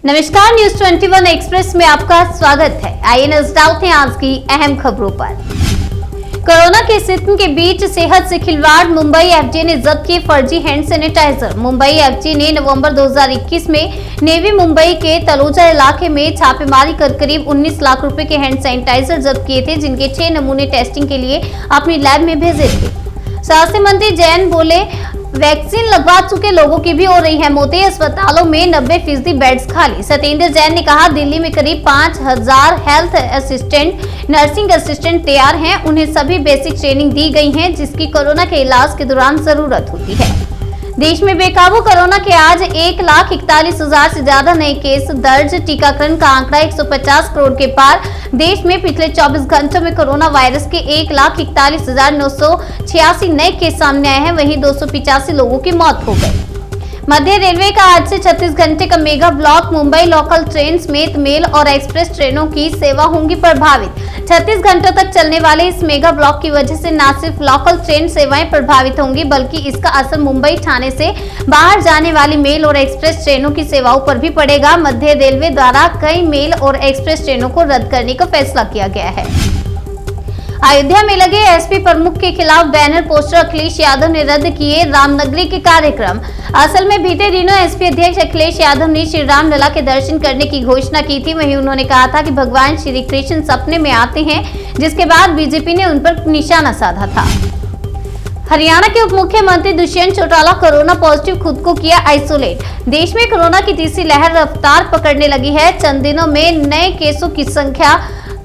नमस्कार, news 21 express में आपका स्वागत है। आइए नजर डालते हैं आज की अहम खबरों पर। कोरोना की स्थिति के बीच सेहत से खिलवाड़, मुंबई एफडीए ने जब्त किए फर्जी हैंड सैनिटाइजर। मुंबई एफडीए ने नवंबर 2021 में नेवी मुंबई के तलोजा इलाके में छापेमारी कर करीब 19 लाख रुपए के हैंड सैनिटाइजर जब्त किए थे, जिनके 6 नमूने टेस्टिंग के लिए अपनी लैब में भेजे थे। स्वास्थ्य मंत्री जैन बोले, वैक्सीन लगवा चुके लोगों की भी हो रही है मौतें, अस्पतालों में 90% बेड्स खाली। सत्येंद्र जैन ने कहा, दिल्ली में करीब 5000 हेल्थ असिस्टेंट, नर्सिंग असिस्टेंट तैयार हैं। उन्हें सभी बेसिक ट्रेनिंग दी गई है, जिसकी कोरोना के इलाज के दौरान जरूरत होती है। देश में बेकाबू कोरोना के आज 1,41,000 से ज्यादा नए केस दर्ज। टीकाकरण का आंकड़ा 150 करोड़ के पार। देश में पिछले 24 घंटों में कोरोना वायरस के 1,41,986 नए केस सामने आए हैं। वहीं 285 लोगों की मौत हो गई। मध्य रेलवे का आज से 36 घंटे का mega block. Mumbai local train समेत मेल और एक्सप्रेस ट्रेनों की सेवा होंगी प्रभावित। 36 घंटों तक चलने वाले इस मेगा ब्लॉक की वजह से न सिर्फ लोकल ट्रेन सेवाएं प्रभावित होंगी, बल्कि इसका असर मुंबई ठाणे से बाहर जाने वाली मेल और एक्सप्रेस ट्रेनों की सेवाओं पर भी पड़ेगा। मध्य रेलवे द्वारा कई मेल और एक्सप्रेस ट्रेनों को रद्द करने का फैसला किया गया है। अयोध्या में लगे एसपी प्रमुख के खिलाफ बैनर पोस्टर, अखिलेश यादव ने रद्द किए रामनगरी के कार्यक्रम। असल में बीते दिनों एसपी अध्यक्ष अखिलेश यादव ने श्री राम लला के दर्शन करने की घोषणा की थी। वहीं उन्होंने कहा था कि भगवान श्री कृष्ण सपने में आते हैं, जिसके बाद बीजेपी ने उन पर निशाना साधा था। हरियाणा के उप मुख्यमंत्री दुष्यंत चौटाला कोरोना पॉजिटिव, खुद को किया आइसोलेट। देश में कोरोना की तीसरी लहर रफ्तार पकड़ने लगी है। चंद दिनों में नए केसों की संख्या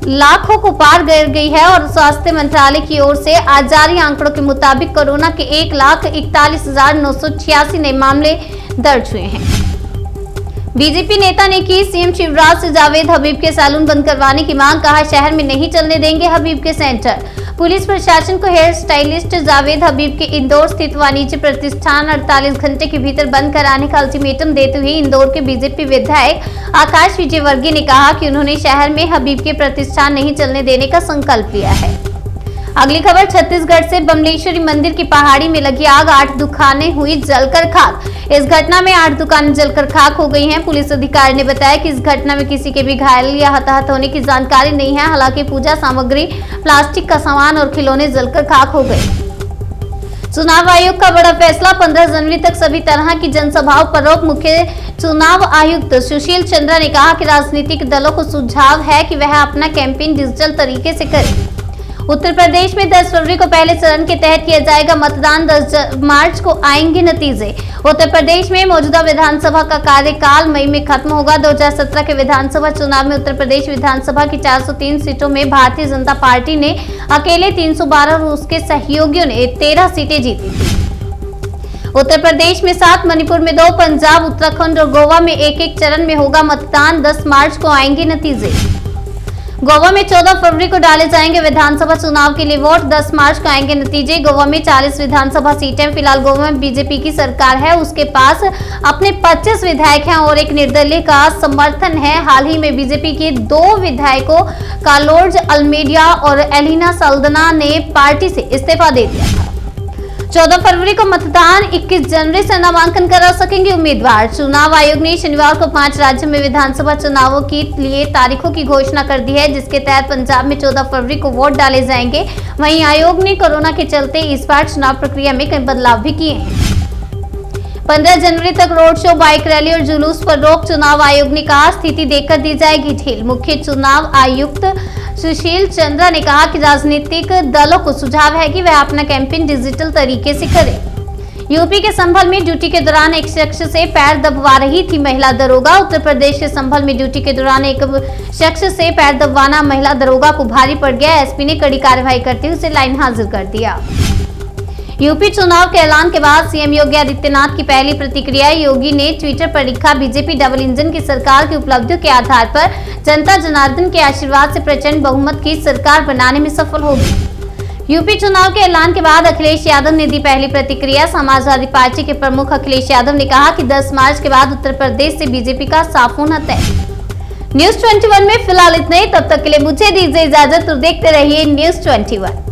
लाखों को पार कर गई है और स्वास्थ्य मंत्रालय की ओर से आज जारी आंकड़ों के मुताबिक कोरोना के 1,41,986 नए मामले दर्ज हुए हैं। बीजेपी नेता ने की सीएम शिवराज से जावेद हबीब के सैलून बंद करवाने की मांग। कहा, शहर में नहीं चलने देंगे हबीब के सेंटर। पुलिस प्रशासन को हेयर स्टाइलिस्ट जावेद हबीब के इंदौर स्थित वाणिज्य प्रतिष्ठान 48 घंटे के भीतर बंद कराने का अल्टीमेटम देते हुए इंदौर के बीजेपी विधायक आकाश विजयवर्गीय ने कहा कि उन्होंने शहर में हबीब के प्रतिष्ठान नहीं चलने देने का संकल्प लिया है। अगली खबर, छत्तीसगढ़ से बमलेश्वरी मंदिर की पहाड़ी में लगी आग, 8 दुकानें हुई जलकर खाक। इस घटना में 8 दुकानें जलकर खाक हो गई हैं। पुलिस अधिकारी ने बताया कि इस घटना में किसी के भी घायल या हताहत होने की जानकारी नहीं है। हालांकि पूजा सामग्री, प्लास्टिक का सामान और खिलौने जलकर खाक हो गए। चुनाव आयोग का बड़ा फैसला, 15 जनवरी तक सभी तरह की जनसभाओं पर रोक। मुख्य चुनाव आयुक्त सुशील चंद्रा ने कहा कि राजनीतिक दलों को सुझाव है कि वह अपना कैंपेन डिजिटल तरीके से करें। उत्तर प्रदेश में 10 फरवरी को पहले चरण के तहत किया जाएगा मतदान। 10 मार्च को आएंगे नतीजे। उत्तर प्रदेश में मौजूदा विधानसभा का कार्यकाल मई में खत्म होगा। 2017 के विधानसभा चुनाव में उत्तर प्रदेश विधानसभा की 403 सीटों में भारतीय जनता पार्टी ने अकेले 312 और उसके सहयोगियों ने 13 सीटें जीती थी। उत्तर प्रदेश में 7, मणिपुर में 2, पंजाब, उत्तराखंड और गोवा में एक चरण में होगा मतदान। 10 मार्च को आएंगे नतीजे। गोवा में 14 फरवरी को डाले जाएंगे विधानसभा चुनाव के लिए वोट। 10 मार्च को आएंगे नतीजे। गोवा में 40 विधानसभा सीटें। फिलहाल गोवा में बीजेपी की सरकार है, उसके पास अपने 25 विधायक हैं और एक निर्दलीय का समर्थन है। हाल ही में बीजेपी के 2 विधायकों कार्लोज अल्मेडिया और एलिना सल्दना ने पार्टी से इस्तीफा दे दिया था। 14 फरवरी को मतदान। 21 जनवरी से नामांकन करा सकेंगे उम्मीदवार। चुनाव आयोग ने शनिवार को 5 राज्यों में विधानसभा चुनावों के लिए तारीखों की घोषणा कर दी है, जिसके तहत पंजाब में 14 फरवरी को वोट डाले जाएंगे। वहीं आयोग ने कोरोना के चलते इस बार चुनाव प्रक्रिया में कई बदलाव भी किए हैं। 15 जनवरी तक रोड शो, बाइक रैली और जुलूस पर रोक। चुनाव आयोग ने कहा, स्थिति देखकर दी जाएगी ढील। मुख्य चुनाव आयुक्त सुशील चंद्रा ने कहा कि राजनीतिक दलों को सुझाव है कि वह अपना कैंपेन डिजिटल तरीके से करें। यूपी के संभल में ड्यूटी के दौरान एक शख्स से पैर दबवा रही थी महिला दरोगा। उत्तर प्रदेश के संभल में ड्यूटी के दौरान एक शख्स से पैर दबवाना महिला दरोगा को भारी पड़ गया। एसपी ने कड़ी कार्रवाई करते हुए उसे लाइन हाजिर कर दिया। यूपी चुनाव के ऐलान के बाद सीएम योगी आदित्यनाथ की पहली प्रतिक्रिया। योगी ने ट्विटर पर लिखा, बीजेपी डबल इंजन की सरकार की उपलब्धियों के आधार पर जनता जनार्दन के आशीर्वाद से प्रचंड बहुमत की सरकार बनाने में सफल होगी। यूपी चुनाव के ऐलान के बाद अखिलेश यादव ने दी पहली प्रतिक्रिया। समाजवादी पार्टी के प्रमुख अखिलेश यादव ने कहा कि 10 मार्च के बाद उत्तर प्रदेश से बीजेपी का साफ होना तय। न्यूज 21 में फिलहाल इतना ही। तब तक के लिए मुझे दीजिए इजाजत और देखते रहिए न्यूज 21।